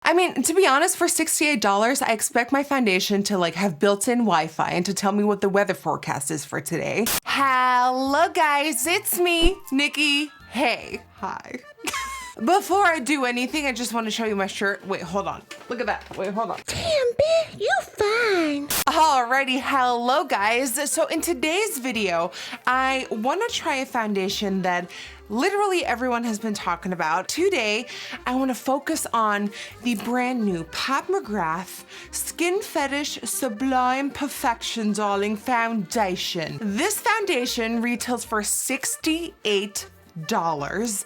I mean, to be honest, for $68, I expect my foundation to like have built-in Wi-Fi and to tell me what the weather forecast is for today. Hello guys, it's me, Nikki. Hey, hi. Before I do anything, I just want to show you my shirt. Wait, hold on. Look at that. Wait, hold on. Damn, bitch, you fine. Alrighty, hello guys. So in today's video, I want to try a foundation that literally everyone has been talking about. Today, I want to focus on the brand new Pat McGrath Skin Fetish Sublime Perfection Darling Foundation. This foundation retails for $68.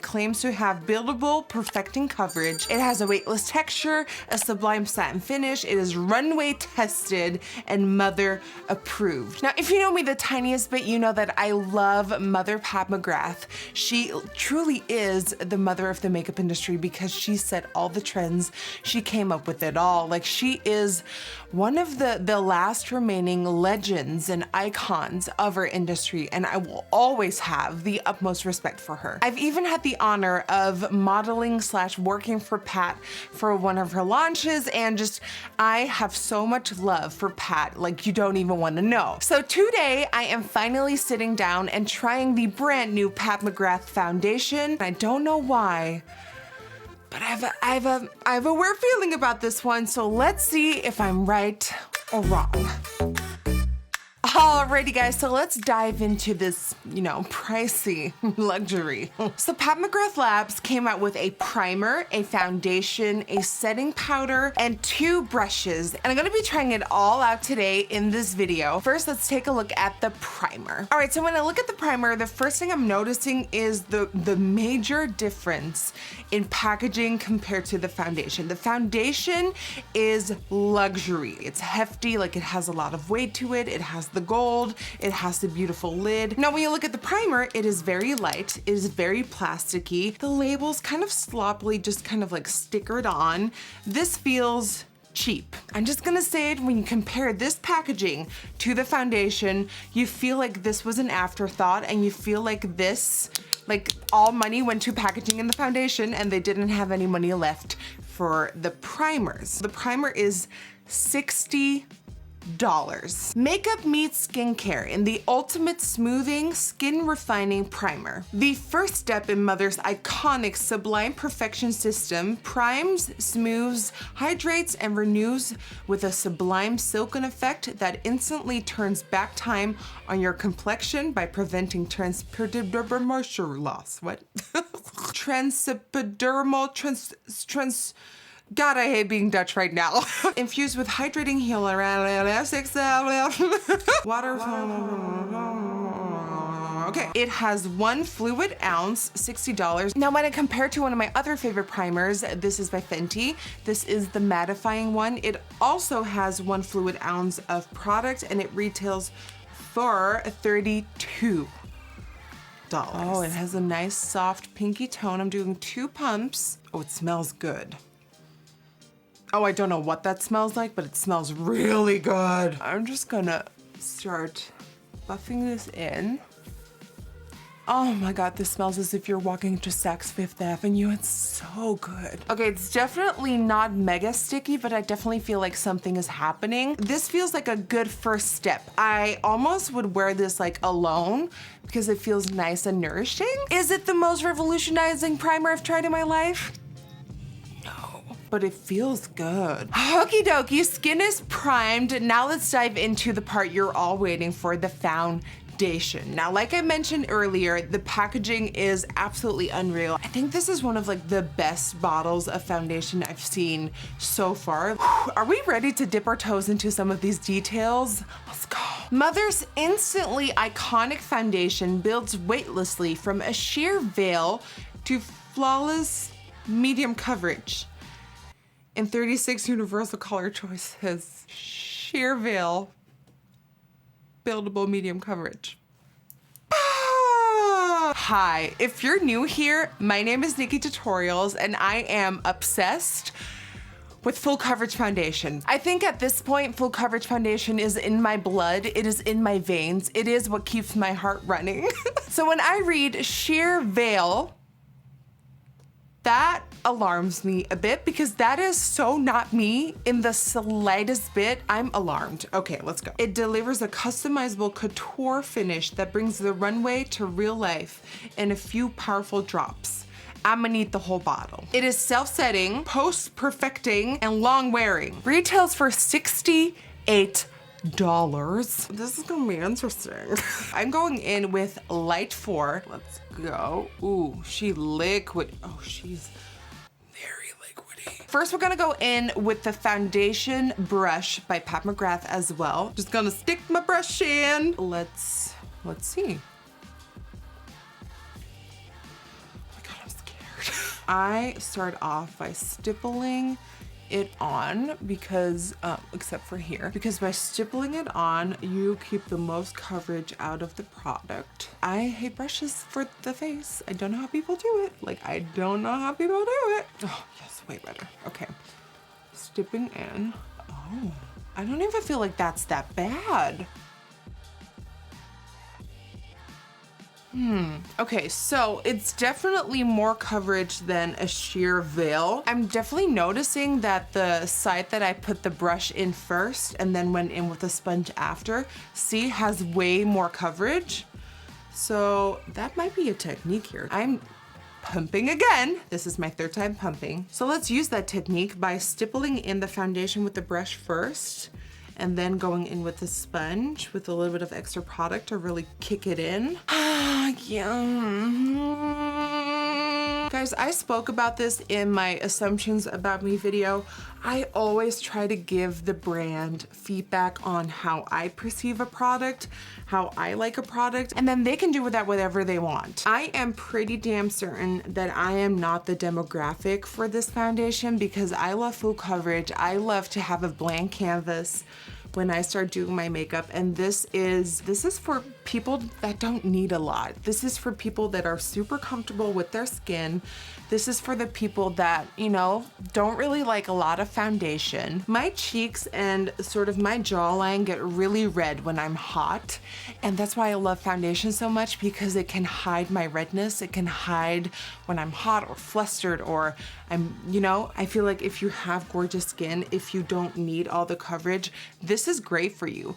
Claims to have buildable, perfecting coverage. It has a weightless texture, a sublime satin finish. It is runway tested and mother approved. Now, if you know me the tiniest bit, you know that I love Mother Pat McGrath. She truly is the mother of the makeup industry because she set all the trends. She came up with it all. Like, she is one of the last remaining legends and icons of our industry, and I will always have the utmost respect for her. I've even had the honor of modeling / working for Pat for one of her launches, and just, I have so much love for Pat, like you don't even want to know. So today I am finally sitting down and trying the brand new Pat McGrath foundation. I don't know why, but I have a weird feeling about this one, so let's see if I'm right or wrong. Alrighty guys, so let's dive into this, pricey luxury. So Pat McGrath Labs came out with a primer, a foundation, a setting powder, and 2 brushes. And I'm gonna be trying it all out today in this video. First, let's take a look at the primer. All right, so when I look at the primer, the first thing I'm noticing is the major difference in packaging compared to the foundation. The foundation is luxury. It's hefty, like it has a lot of weight to it. It has the gold, it has the beautiful lid. Now when you look at the primer, it is very light, it is very plasticky. The label's kind of sloppily just kind of like stickered on. This feels cheap. I'm just gonna say it, when you compare this packaging to the foundation, you feel like this was an afterthought, and you feel like this, like all money went to packaging in the foundation and they didn't have any money left for the primers. The primer is $60. Makeup meets skincare in the ultimate smoothing, skin refining primer. The first step in Mother's iconic Sublime Perfection system primes, smooths, hydrates, and renews with a sublime silken effect that instantly turns back time on your complexion by preventing transdermal moisture loss. What? God, I hate being Dutch right now. Infused with hydrating hyaluronic water. Okay, it has 1 fluid ounce, $60. Now, when I compare to one of my other favorite primers, this is by Fenty. This is the mattifying one. It also has 1 fluid ounce of product, and it retails for $32. Oh, it has a nice soft pinky tone. I'm doing 2 pumps. Oh, it smells good. Oh, I don't know what that smells like, but it smells really good. I'm just gonna start buffing this in. Oh my God, this smells as if you're walking to Saks Fifth Avenue. It's so good. Okay, it's definitely not mega sticky, but I definitely feel like something is happening. This feels like a good first step. I almost would wear this like alone because it feels nice and nourishing. Is it the most revolutionizing primer I've tried in my life? But it feels good. Okie dokie, skin is primed. Now let's dive into the part you're all waiting for, the foundation. Now, like I mentioned earlier, the packaging is absolutely unreal. I think this is one of like the best bottles of foundation I've seen so far. Are we ready to dip our toes into some of these details? Let's go. Mother's instantly iconic foundation builds weightlessly from a sheer veil to flawless medium coverage. In 36 universal color choices, sheer veil, buildable medium coverage. Hi, if you're new here, my name is NikkieTutorials, and I am obsessed with full coverage foundation. I think at this point, full coverage foundation is in my blood, it is in my veins, it is what keeps my heart running. So when I read sheer veil, that alarms me a bit because that is so not me in the slightest bit. I'm alarmed. Okay, let's go. It delivers a customizable couture finish that brings the runway to real life in a few powerful drops. I'm gonna need the whole bottle. It is self-setting, post-perfecting, and long-wearing. Retails for $68. This is gonna be interesting. I'm going in with light 4. Let's go. Ooh, she liquid. Oh, she's very liquidy. First, we're gonna go in with the foundation brush by Pat McGrath as well. Just gonna stick my brush in. Let's see. I start off by stippling it on because, except for here, because by stippling it on, you keep the most coverage out of the product. I hate brushes for the face. I don't know how people do it. Like, I don't know how people do it. Oh, yes, way better. Okay, stippling in. Oh, I don't even feel like that's that bad. Okay, so it's definitely more coverage than a sheer veil. I'm definitely noticing that the side that I put the brush in first and then went in with the sponge after, see, has way more coverage. So that might be a technique here. I'm pumping again. This is my 3rd time pumping. So let's use that technique by stippling in the foundation with the brush first, and then going in with the sponge with a little bit of extra product to really kick it in. Yeah. Guys, I spoke about this in my assumptions about me video. I always try to give the brand feedback on how I perceive a product, how I like a product, and then they can do with that whatever they want. I am pretty damn certain that I am not the demographic for this foundation because I love full coverage. I love to have a blank canvas when I start doing my makeup, and this is for people that don't need a lot. This is for people that are super comfortable with their skin. This is for the people that, you know, don't really like a lot of foundation. My cheeks and sort of my jawline get really red when I'm hot, and that's why I love foundation so much, because it can hide my redness. It can hide when I'm hot or flustered or I'm, you know, I feel like if you have gorgeous skin, if you don't need all the coverage, this is great for you.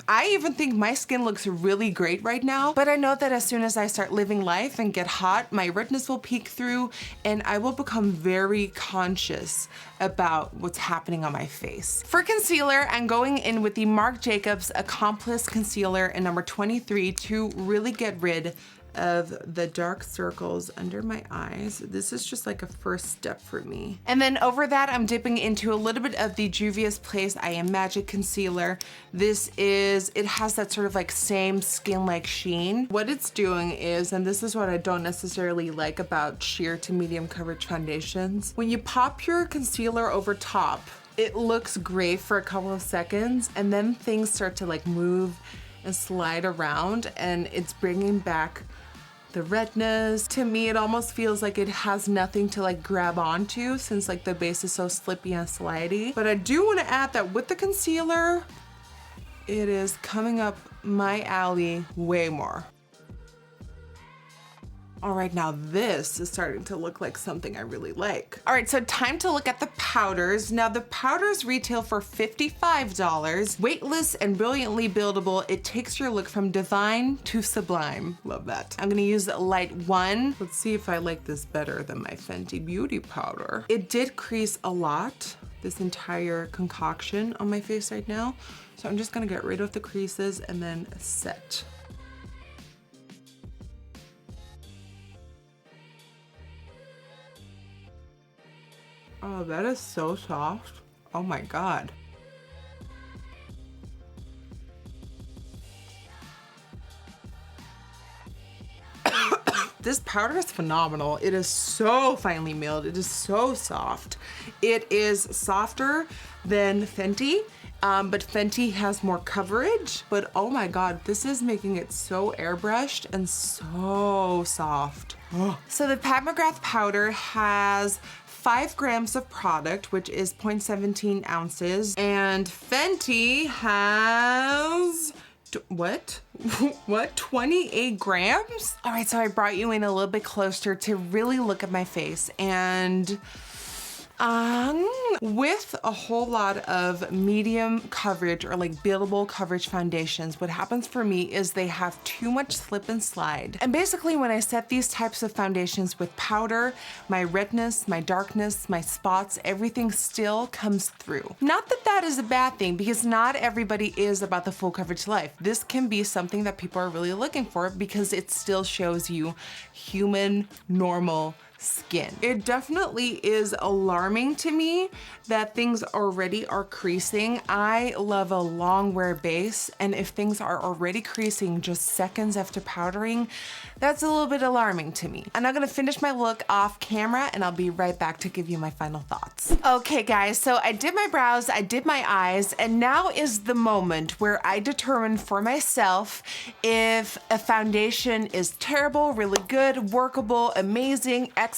I even think my skin looks really great right now, but I know that as soon as I start living life and get hot, my redness will peek through and I will become very conscious about what's happening on my face. For concealer, I'm going in with the Marc Jacobs Accomplice Concealer in number 23 to really get rid of the dark circles under my eyes. This is just like a first step for me. And then over that, I'm dipping into a little bit of the Juvia's Place I Am Magic Concealer. It has that sort of like same skin-like sheen. What it's doing is, and this is what I don't necessarily like about sheer to medium coverage foundations, when you pop your concealer over top, it looks great for a couple of seconds, and then things start to like move and slide around, and it's bringing back the redness. To me, it almost feels like it has nothing to like grab onto since like the base is so slippy and slidey. But I do want to add that with the concealer, it is coming up my alley way more. All right, now this is starting to look like something I really like. All right, so time to look at the powders. Now the powders retail for $55. Weightless and brilliantly buildable, it takes your look from divine to sublime. Love that. I'm gonna use light 1. Let's see if I like this better than my Fenty Beauty powder. It did crease a lot, this entire concoction on my face right now. So I'm just gonna get rid of the creases and then set. Oh, that is so soft. Oh my God. This powder is phenomenal. It is so finely milled. It is so soft. It is softer than Fenty, but Fenty has more coverage. But oh my God, this is making it so airbrushed and so soft. Oh. So the Pat McGrath powder has 5 grams of product, which is 0.17 ounces, and Fenty has what? What? 28 grams? All right, so I brought you in a little bit closer to really look at my face, and with a whole lot of medium coverage or like buildable coverage foundations, what happens for me is they have too much slip and slide. And basically when I set these types of foundations with powder, my redness, my darkness, my spots, everything still comes through. Not that that is a bad thing, because not everybody is about the full coverage life. This can be something that people are really looking for because it still shows you human, normal skin. It definitely is alarming to me that things already are creasing. I love a long wear base, and if things are already creasing just seconds after powdering, that's a little bit alarming to me. I'm now gonna finish my look off camera, and I'll be right back to give you my final thoughts. Okay guys, so I did my brows, I did my eyes, and now is the moment where I determine for myself if a foundation is terrible, really good, workable, amazing, excellent.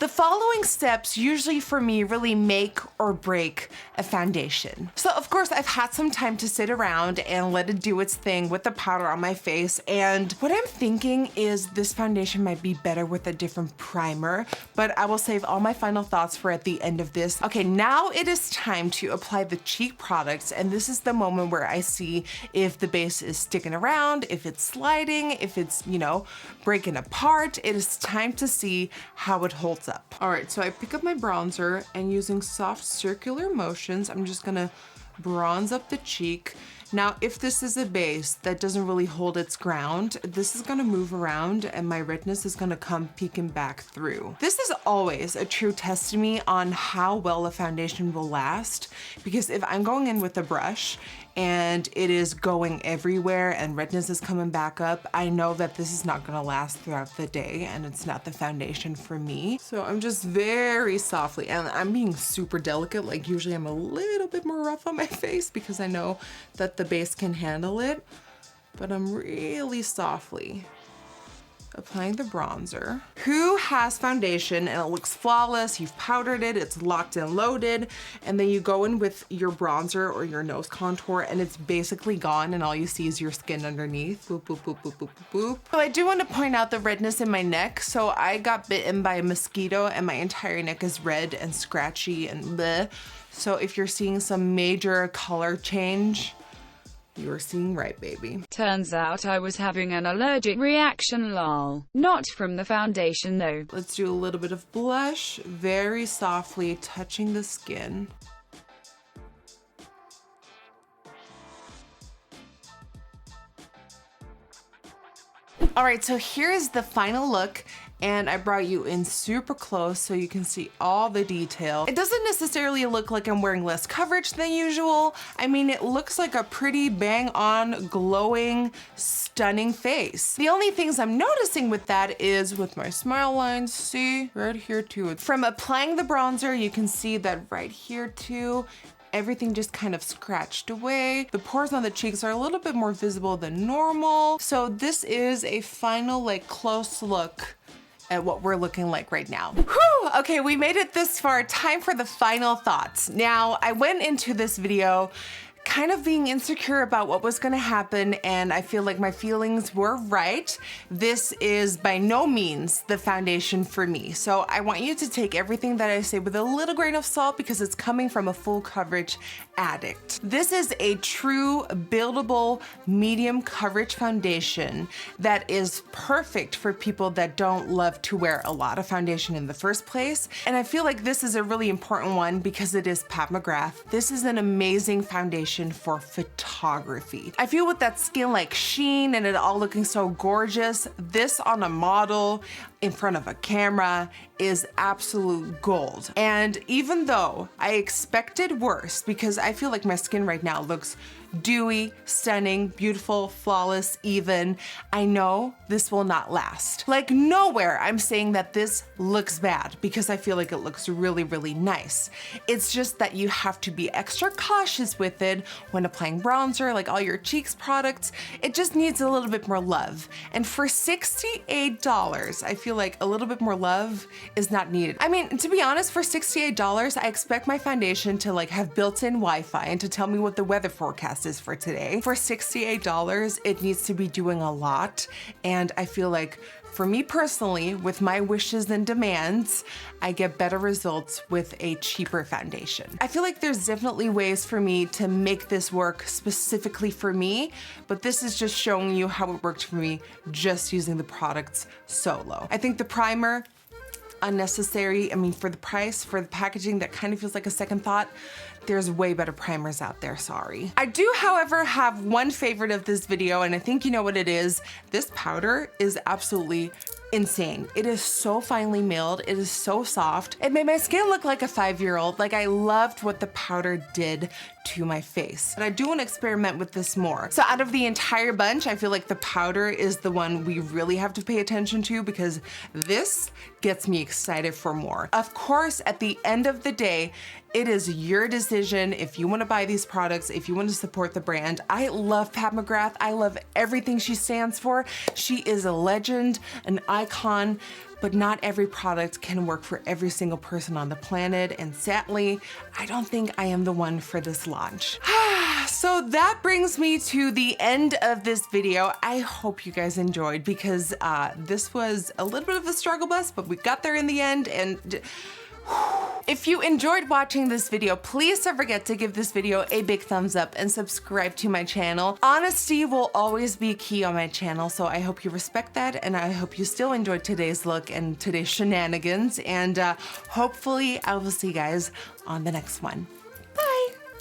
The following steps usually for me really make or break a foundation. So of course I've had some time to sit around and let it do its thing with the powder on my face, and what I'm thinking is this foundation might be better with a different primer, but I will save all my final thoughts for at the end of this. Okay, now it is time to apply the cheek products, and this is the moment where I see if the base is sticking around, if it's sliding, if it's, you know, breaking apart. It is time to see how it holds up. All right, so I pick up my bronzer, and using soft circular motions, I'm just gonna bronze up the cheek. Now, if this is a base that doesn't really hold its ground, this is gonna move around and my redness is gonna come peeking back through. This is always a true test to me on how well a foundation will last, because if I'm going in with a brush and it is going everywhere and redness is coming back up, I know that this is not gonna last throughout the day and it's not the foundation for me. So I'm just very softly, and I'm being super delicate. Like usually I'm a little bit more rough on my face because I know that the base can handle it, but I'm really softly applying the bronzer. Who has foundation and it looks flawless, you've powdered it, it's locked and loaded, and then you go in with your bronzer or your nose contour and it's basically gone and all you see is your skin underneath. Boop, boop, boop, boop, boop, boop. So I do want to point out the redness in my neck. So I got bitten by a mosquito and my entire neck is red and scratchy and bleh. So if you're seeing some major color change, you're seeing right, baby. Turns out I was having an allergic reaction, lol. Not from the foundation though. Let's do a little bit of blush, very softly touching the skin. All right, so here's the final look. And I brought you in super close so you can see all the detail. It doesn't necessarily look like I'm wearing less coverage than usual. I mean, it looks like a pretty bang on, glowing, stunning face. The only things I'm noticing with that is with my smile lines, see, right here too. From applying the bronzer, you can see that right here too, everything just kind of scratched away. The pores on the cheeks are a little bit more visible than normal. So this is a final like close look at what we're looking like right now. Whew, okay, we made it this far. Time for the final thoughts. Now, I went into this video kind of being insecure about what was gonna happen, and I feel like my feelings were right. This is by no means the foundation for me. So I want you to take everything that I say with a little grain of salt because it's coming from a full coverage addict. This is a true buildable medium coverage foundation that is perfect for people that don't love to wear a lot of foundation in the first place. And I feel like this is a really important one because it is Pat McGrath. This is an amazing foundation for photography. I feel with that skin-like sheen and it all looking so gorgeous, this on a model in front of a camera is absolute gold. And even though I expected worse, because I feel like my skin right now looks dewy, stunning, beautiful, flawless, even, I know this will not last. Like nowhere I'm saying that this looks bad because I feel like it looks really, really nice. It's just that you have to be extra cautious with it when applying bronzer, like all your cheeks products. It just needs a little bit more love. And for $68, I feel like a little bit more love is not needed. I mean, to be honest, for $68, I expect my foundation to like have built-in Wi-Fi and to tell me what the weather forecast podcast is for today. For $68, it needs to be doing a lot. And I feel like for me personally, with my wishes and demands, I get better results with a cheaper foundation. I feel like there's definitely ways for me to make this work specifically for me, but this is just showing you how it worked for me just using the products solo. I think the primer, unnecessary. I mean, for the price, for the packaging, that kind of feels like a second thought. There's way better primers out there, sorry. I do, however, have one favorite of this video, and I think you know what it is. This powder is absolutely insane. It is so finely milled. It is so soft. It made my skin look like a 5-year-old. Like, I loved what the powder did to my face. But I do want to experiment with this more. So out of the entire bunch, I feel like the powder is the one we really have to pay attention to because this gets me excited for more. Of course, at the end of the day, it is your decision if you want to buy these products, if you want to support the brand. I love Pat McGrath. I love everything she stands for. She is a legend, an icon, but not every product can work for every single person on the planet. And sadly, I don't think I am the one for this launch. So that brings me to the end of this video. I hope you guys enjoyed because this was a little bit of a struggle bus, but we got there in the end. And if you enjoyed watching this video, please don't forget to give this video a big thumbs up and subscribe to my channel. Honesty will always be key on my channel, so I hope you respect that, and I hope you still enjoyed today's look and today's shenanigans, and hopefully I will see you guys on the next one.